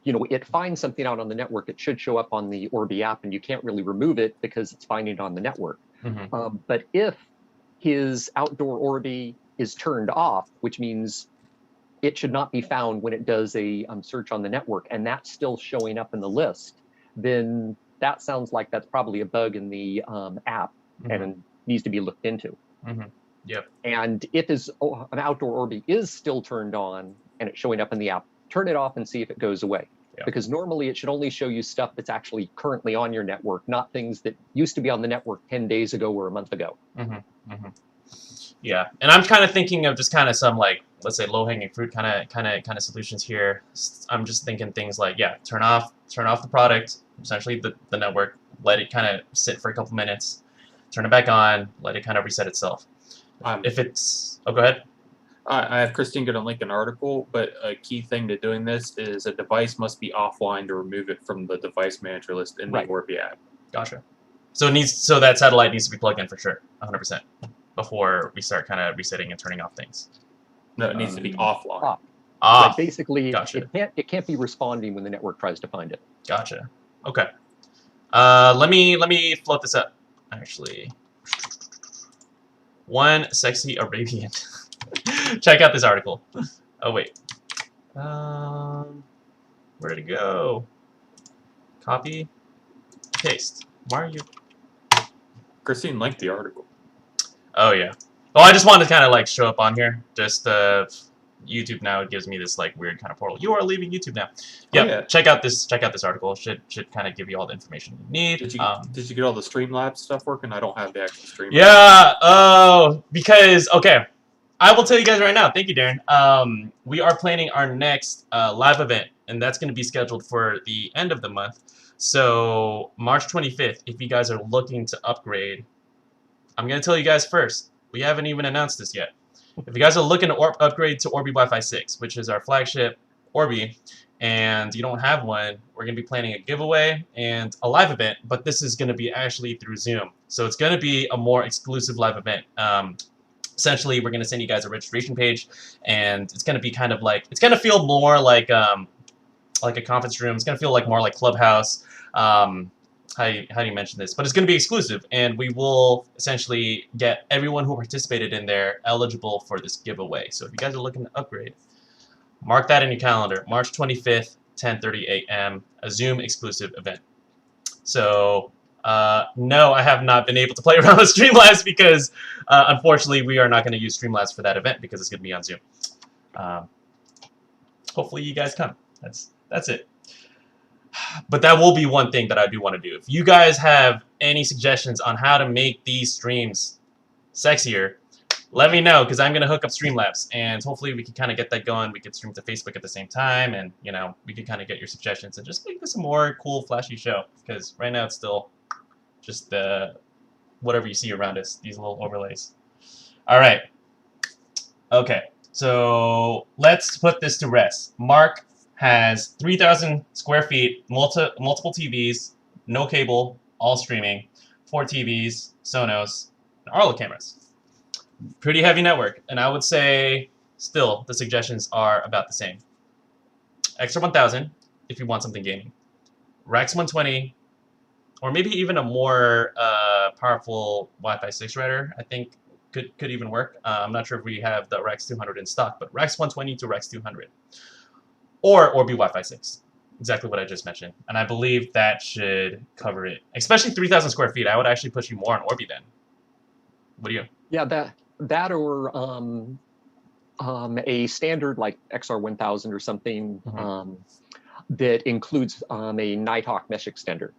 it finds something out on the network, it should show up on the Orbi app, and you can't really remove it because it's finding it on the network. Mm-hmm. But if his outdoor Orbi is turned off, which means it should not be found when it does a search on the network, and that's still showing up in the list, then that sounds like that's probably a bug in the app, mm-hmm. and needs to be looked into. Mm-hmm. Yep. And if an outdoor Orbi is still turned on and it's showing up in the app, turn it off and see if it goes away. Yep. Because normally it should only show you stuff that's actually currently on your network, not things that used to be on the network 10 days ago or a month ago. Mm-hmm. Mm-hmm. Yeah, and I'm kind of thinking of just kind of some, like, let's say low-hanging fruit kind of solutions here. I'm just thinking things like, yeah, turn off the product, essentially the network, let it kind of sit for a couple minutes, turn it back on, let it kind of reset itself. If it's, oh, go ahead. I have Christine going to link an article, but a key thing to doing this is a device must be offline to remove it from the device manager list in the Orbi app. Gotcha. So that satellite needs to be plugged in for sure, 100%, before we start kind of resetting and turning off things. No, it needs to be offline. Like basically, gotcha. it can't be responding when the network tries to find it. Gotcha. Okay. Let me float this up. Actually, One Sexy Arabian. Check out this article. Oh wait. Where did it go? Copy. Paste. Why are you? Christine linked the article. Oh yeah. Well, I just wanted to kind of like show up on here. Just YouTube now, it gives me this like weird kind of portal. You are leaving YouTube now. Yep. Oh, yeah. Check out this article. Should kind of give you all the information you need. Did you get all the Streamlabs stuff working? I don't have the actual Streamlabs. Yeah. Oh, because okay, I will tell you guys right now. Thank you, Darren. We are planning our next live event, and that's going to be scheduled for the end of the month. So March 25th. If you guys are looking to upgrade, I'm going to tell you guys first. We haven't even announced this yet. If you guys are looking to upgrade to Orbi Wi-Fi 6, which is our flagship Orbi, and you don't have one, we're going to be planning a giveaway and a live event, but this is going to be actually through Zoom. So it's going to be a more exclusive live event. Essentially, we're going to send you guys a registration page, and it's going to be kind of like, it's going to feel more like a conference room. It's going to feel like more like Clubhouse. How do you mention this? But it's going to be exclusive, and we will essentially get everyone who participated in there eligible for this giveaway. So if you guys are looking to upgrade, mark that in your calendar. March 25th, 10:30 a.m., a Zoom exclusive event. So no, I have not been able to play around with Streamlabs because unfortunately we are not going to use Streamlabs for that event because it's going to be on Zoom. Hopefully you guys come. That's it. But that will be one thing that I do want to do. If you guys have any suggestions on how to make these streams sexier, let me know, because I'm going to hook up Streamlabs, and hopefully we can kind of get that going. We could stream to Facebook at the same time, and, you know, we could kind of get your suggestions and just make this a more cool, flashy show, because right now it's still just whatever you see around us, these little overlays. All right. Okay, so let's put this to rest. Mark has 3,000 square feet, multiple TVs, no cable, all streaming, 4 TVs, Sonos, and Arlo cameras. Pretty heavy network, and I would say still the suggestions are about the same. Extra 1000 if you want something gaming. Rex 120, or maybe even a more powerful Wi-Fi 6 router, I think could even work. I'm not sure if we have the Rex 200 in stock, but Rex 120 to Rex 200. Or Orbi Wi-Fi 6. Exactly what I just mentioned. And I believe that should cover it. Especially 3,000 square feet. I would actually push you more on Orbi then. What do you? Yeah, that or a standard like XR1000 or something that includes a Nighthawk mesh extender.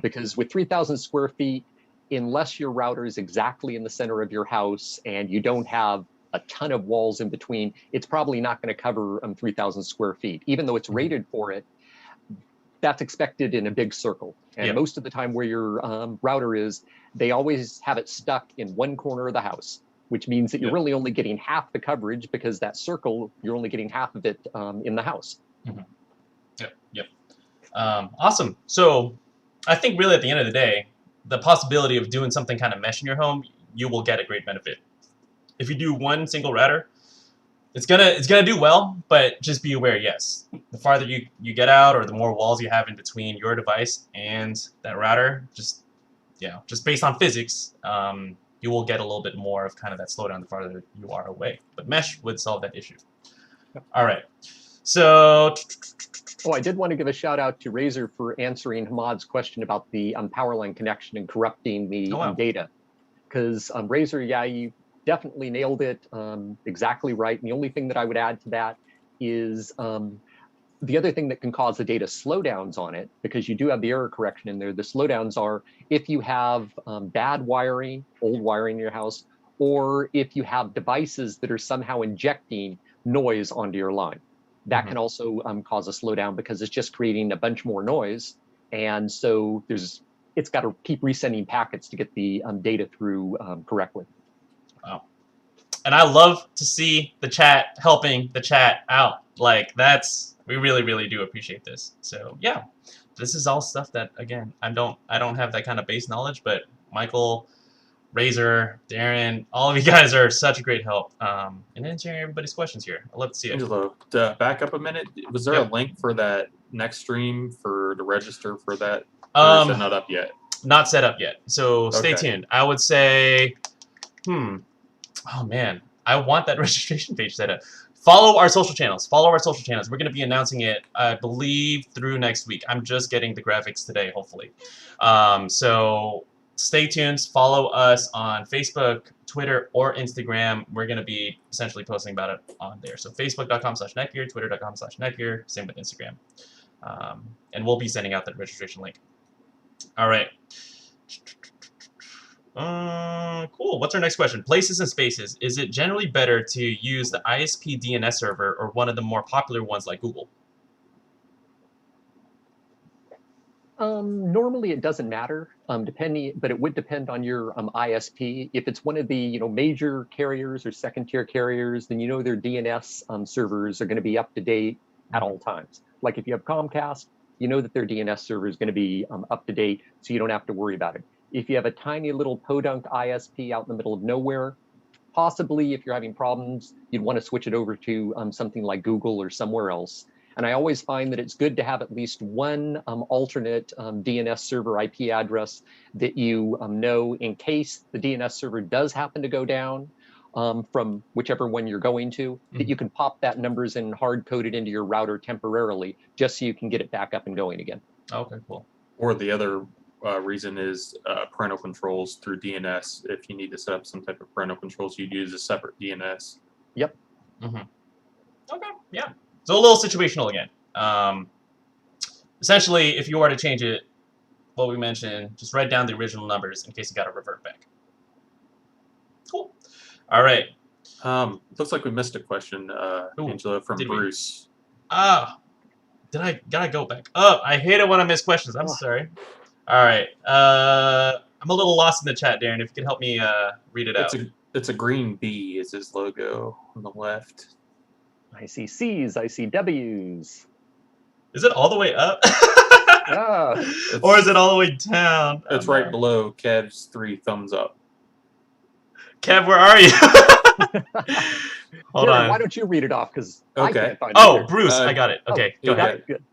Because with 3,000 square feet, unless your router is exactly in the center of your house and you don't have a ton of walls in between, it's probably not going to cover 3,000 square feet. Even though it's rated for it, that's expected in a big circle. And most of the time where your router is, they always have it stuck in one corner of the house, which means that you're really only getting half the coverage because that circle, you're only getting half of it in the house. Yep. Awesome. So I think really at the end of the day, the possibility of doing something kind of mesh in your home, you will get a great benefit. If you do one single router, it's gonna do well, but just be aware, yes, the farther you get out or the more walls you have in between your device and that router, just based on physics, you will get a little bit more of kind of that slowdown the farther you are away. But mesh would solve that issue. All right. So oh, I did want to give a shout out to Razer for answering Hamad's question about the power line connection and corrupting the data. Because Razer, yeah, you definitely nailed it exactly right. And the only thing that I would add to that is the other thing that can cause the data slowdowns on it, because you do have the error correction in there, the slowdowns are if you have bad wiring, old wiring in your house, or if you have devices that are somehow injecting noise onto your line. That can also cause a slowdown because it's just creating a bunch more noise. And so it's got to keep resending packets to get the data through correctly. Wow. And I love to see the chat helping the chat out. Like we really, really do appreciate this. So yeah, this is all stuff that, again, I don't have that kind of base knowledge, but Michael, Razer, Darren, all of you guys are such a great help in answering everybody's questions here. I love to see it. Angelo, to back up a minute, was there a link for that next stream to register for that? Or is it not up yet? Not set up yet. So stay tuned. I would say, oh man, I want that registration page set up. Follow our social channels. We're going to be announcing it, I believe, through next week. I'm just getting the graphics today, hopefully. So stay tuned. Follow us on Facebook, Twitter, or Instagram. We're going to be essentially posting about it on there. So facebook.com/netgear, twitter.com/netgear, same with Instagram. And we'll be sending out that registration link. All right. Cool. What's our next question? Places and spaces. Is it generally better to use the ISP DNS server or one of the more popular ones like Google? Normally it doesn't matter, but it would depend on your ISP. If it's one of the major carriers or second-tier carriers, then their DNS servers are going to be up to date at all times. Like if you have Comcast, that their DNS server is going to be up to date, so you don't have to worry about it. If you have a tiny little podunk ISP out in the middle of nowhere, possibly if you're having problems, you'd want to switch it over to something like Google or somewhere else. And I always find that it's good to have at least one alternate DNS server IP address that you know in case the DNS server does happen to go down from whichever one you're going to, that you can pop that numbers in hard-coded into your router temporarily, just so you can get it back up and going again. Okay, cool. Or the other reason is parental controls through DNS. If you need to set up some type of parental controls, you'd use a separate DNS. Yep. Okay, yeah. So a little situational again. Essentially, if you were to change it, what we mentioned, just write down the original numbers in case you got to revert back. Cool. All right. Looks like we missed a question, Angela, from Bruce. Gotta go back? Oh, I hate it when I miss questions. I'm sorry. All right. I'm a little lost in the chat, Darren. If you could help me read it out. It's a green bee is his logo on the left. I see C's, I see W's. Is it all the way up? Or is it all the way down? It's right below Kev's 3 thumbs up. Kev, where are you? Hold Darren, on. why don't you read it off? Because I Okay. can't find it Oh, either. Bruce, I got it. Okay, go okay. ahead. Good.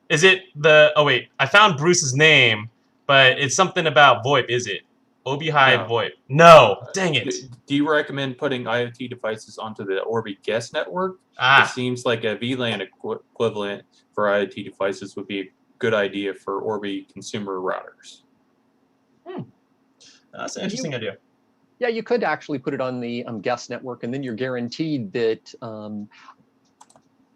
Is it the? Oh wait, I found Bruce's name, but it's something about Voip. Is it Orbi No. Voip? No, dang it. Do you recommend putting IoT devices onto the Orbi guest network? It Ah, seems like a VLAN equivalent for IoT devices would be a good idea for Orbi consumer routers. that's an interesting idea. Yeah, you could actually put it on the guest network, and then you're guaranteed that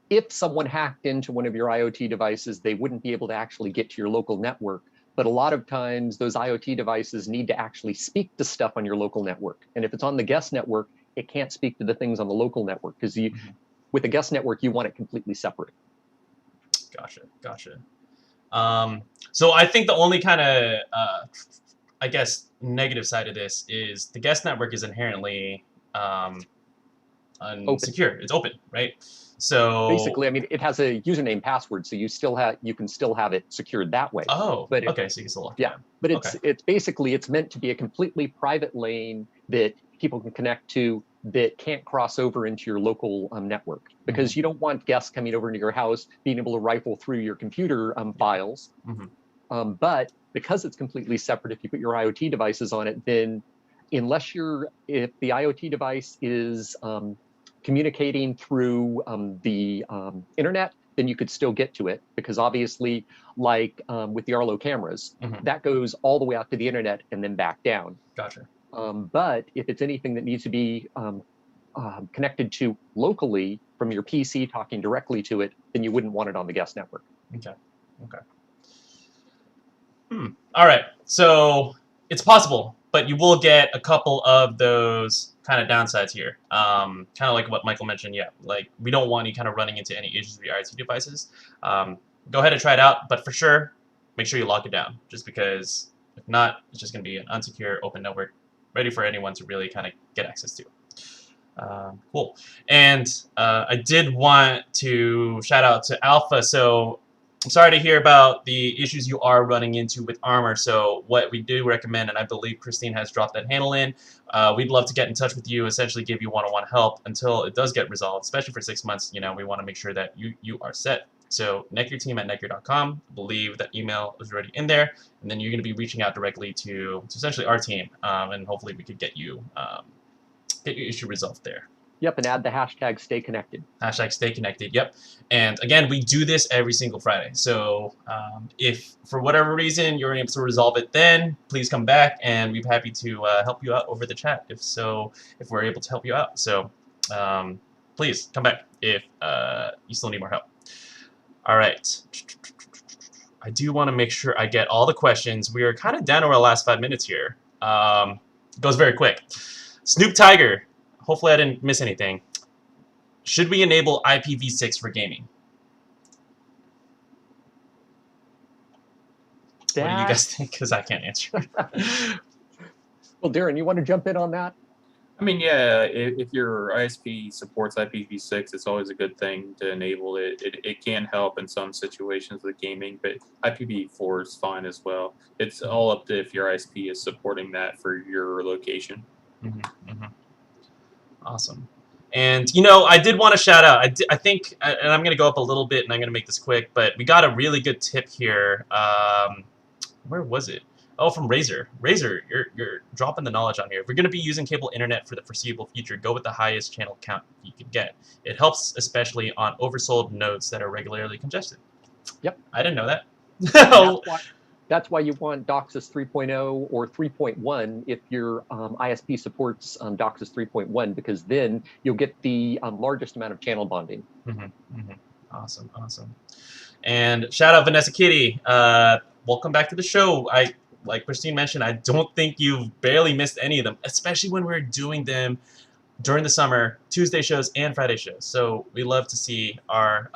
if someone hacked into one of your IoT devices, they wouldn't be able to actually get to your local network. But a lot of times, those IoT devices need to actually speak to stuff on your local network. And if it's on the guest network, it can't speak to the things on the local network, because with the guest network, you want it completely separate. Gotcha. So I think the only kind of, I guess, negative side of this is the guest network is inherently unsecure. It's open, right? So basically, I mean, it has a username password, so you can still have it secured that way. Oh, but okay, so you can still lock it down. But it's basically meant to be a completely private lane that people can connect to that can't cross over into your local network, because you don't want guests coming over into your house being able to rifle through your computer files. But because it's completely separate, if you put your IoT devices on it, then if the IoT device is communicating through the internet, then you could still get to it, because obviously, like with the Arlo cameras, that goes all the way out to the internet and then back down. Gotcha. But if it's anything that needs to be connected to locally from your PC talking directly to it, then you wouldn't want it on the guest network. Okay. All right. So it's possible, but you will get a couple of those kind of downsides here. Kind of like what Michael mentioned. Yeah, like we don't want you kind of running into any issues with your IoT devices. Go ahead and try it out, but for sure, make sure you lock it down, just because if not, it's just going to be an unsecure open network ready for anyone to really kind of get access to. Cool. And I did want to shout out to Alpha. So I'm sorry to hear about the issues you are running into with Armor. So what we do recommend, and I believe Christine has dropped that handle in, we'd love to get in touch with you, essentially give you one-on-one help until it does get resolved, especially for 6 months. You know, we want to make sure that you are set. So NETGEARteam@netgear.com. I believe that email is already in there, and then you're going to be reaching out directly to essentially our team, and hopefully we could get your issue resolved there. Yep, and add the hashtag stay connected. Hashtag stay connected, yep. And again, we do this every single Friday. So if for whatever reason you're able to resolve it then, please come back and we'd be happy to help you out over the chat if we're able to help you out. So please come back if you still need more help. All right. I do want to make sure I get all the questions. We are kind of down to our last 5 minutes here. It goes very quick. Snoop Tiger. Hopefully I didn't miss anything. Should we enable IPv6 for gaming? What do you guys think? Because I can't answer. Well, Darren, you want to jump in on that? I mean, yeah, if your ISP supports IPv6, it's always a good thing to enable it. It can help in some situations with gaming, but IPv4 is fine as well. It's all up to if your ISP is supporting that for your location. Awesome. And, you know, I did want to shout out, I think, and I'm going to go up a little bit and I'm going to make this quick, but we got a really good tip here. Where was it? Oh, from Razer. Razer, you're dropping the knowledge on here. If you're going to be using cable internet for the foreseeable future, go with the highest channel count you can get. It helps especially on oversold nodes that are regularly congested. Yep. I didn't know that. That's why you want DOCSIS 3.0 or 3.1 if your ISP supports DOCSIS 3.1, because then you'll get the largest amount of channel bonding. Awesome. And shout out Vanessa Kitty. Welcome back to the show. Like Christine mentioned, I don't think you've barely missed any of them, especially when we're doing them during the summer, Tuesday shows and Friday shows. So we love to see our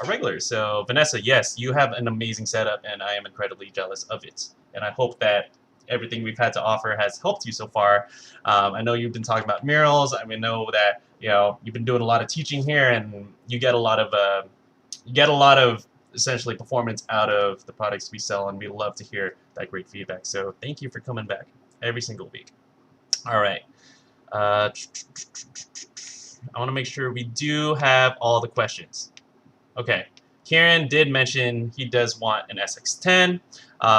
regulars. So Vanessa, yes, you have an amazing setup, and I am incredibly jealous of it. And I hope that everything we've had to offer has helped you so far. I know you've been talking about murals. I know that you've been doing a lot of teaching here, and you get a lot of essentially performance out of the products we sell, and we love to hear that great feedback. So thank you for coming back every single week. All right. I want to make sure we do have all the questions. Okay. Kieran did mention he does want an SX10,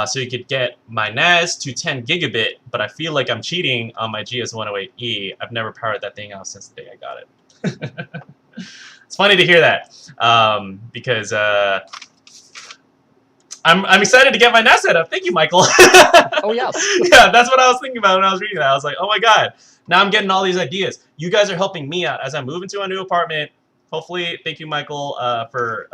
so he could get my NAS to 10 gigabit, but I feel like I'm cheating on my GS108E. I've never powered that thing out since the day I got it. It's funny to hear that, because I'm excited to get my NAS set up. Thank you, Michael. Oh, yes. Yeah, that's what I was thinking about when I was reading that. I was like, oh my god, now I'm getting all these ideas. You guys are helping me out as I move into a new apartment. Hopefully, thank you, Michael, for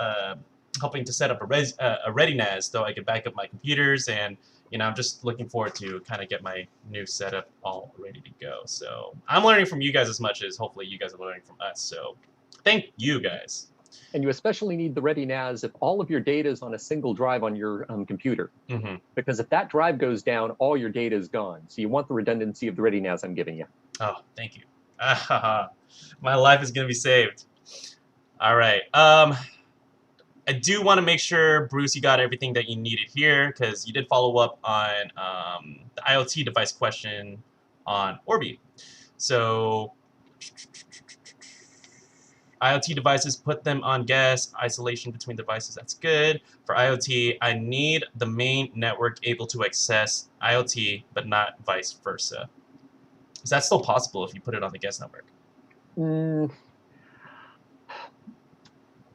helping to set up a ready NAS so I can back up my computers, and I'm just looking forward to kind of get my new setup all ready to go. So I'm learning from you guys as much as hopefully you guys are learning from us. So thank you guys. And you especially need the ready NAS if all of your data is on a single drive on your computer. Mm-hmm. Because if that drive goes down, all your data is gone. So you want the redundancy of the ready NAS I'm giving you. Oh, thank you. My life is going to be saved. All right. I do want to make sure, Bruce, you got everything that you needed here, because you did follow up on the IoT device question on Orbi. So IoT devices, put them on guest, isolation between devices, that's good. For IoT, I need the main network able to access IoT, but not vice versa. Is that still possible if you put it on the guest network?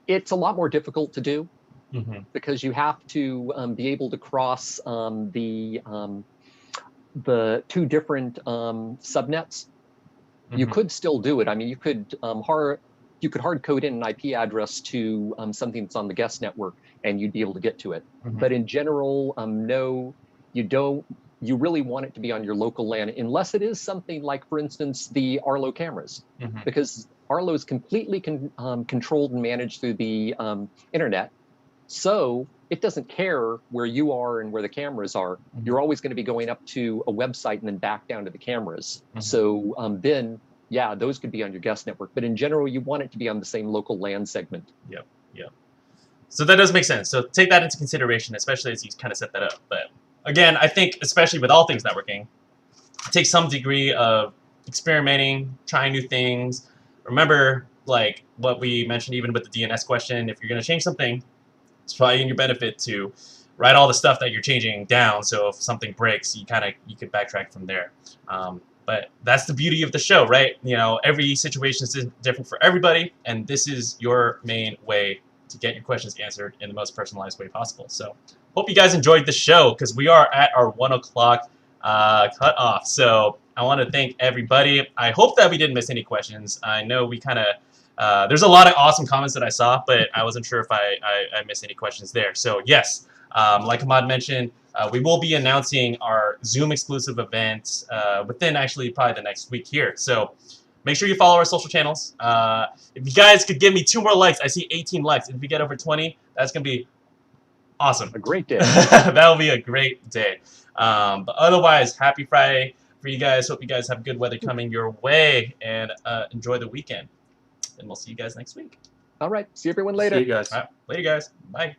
It's a lot more difficult to do, because you have to be able to cross the two different subnets. You could still do it. I mean, you could hard code in an IP address to something that's on the guest network, and you'd be able to get to it. But in general, no, you don't. You really want it to be on your local LAN, unless it is something like, for instance, the Arlo cameras, because Arlo is completely controlled and managed through the internet. So it doesn't care where you are and where the cameras are. You're always going to be going up to a website and then back down to the cameras. So then, yeah, those could be on your guest network. But in general, you want it to be on the same local LAN segment. Yep. So that does make sense. So take that into consideration, especially as you kind of set that up. But again, I think, especially with all things networking, it takes some degree of experimenting, trying new things. Remember, like what we mentioned even with the DNS question, if you're going to change something, it's probably in your benefit to write all the stuff that you're changing down, so if something breaks, you could backtrack from there. But that's the beauty of the show, right? Every situation is different for everybody, and this is your main way to get your questions answered in the most personalized way possible. So hope you guys enjoyed the show, because we are at our 1 o'clock cutoff. So I want to thank everybody. I hope that we didn't miss any questions. I know we kind of, there's a lot of awesome comments that I saw, but I wasn't sure if I missed any questions there. So yes, like Ahmad mentioned, we will be announcing our Zoom exclusive event within actually probably the next week here. So make sure you follow our social channels. If you guys could give me 2 more likes, I see 18 likes. If we get over 20, that's going to be awesome. A great day. That'll be a great day. But otherwise, happy Friday for you guys. Hope you guys have good weather coming your way, and enjoy the weekend. And we'll see you guys next week. All right. See everyone later. See you guys. All right, later, guys. Bye.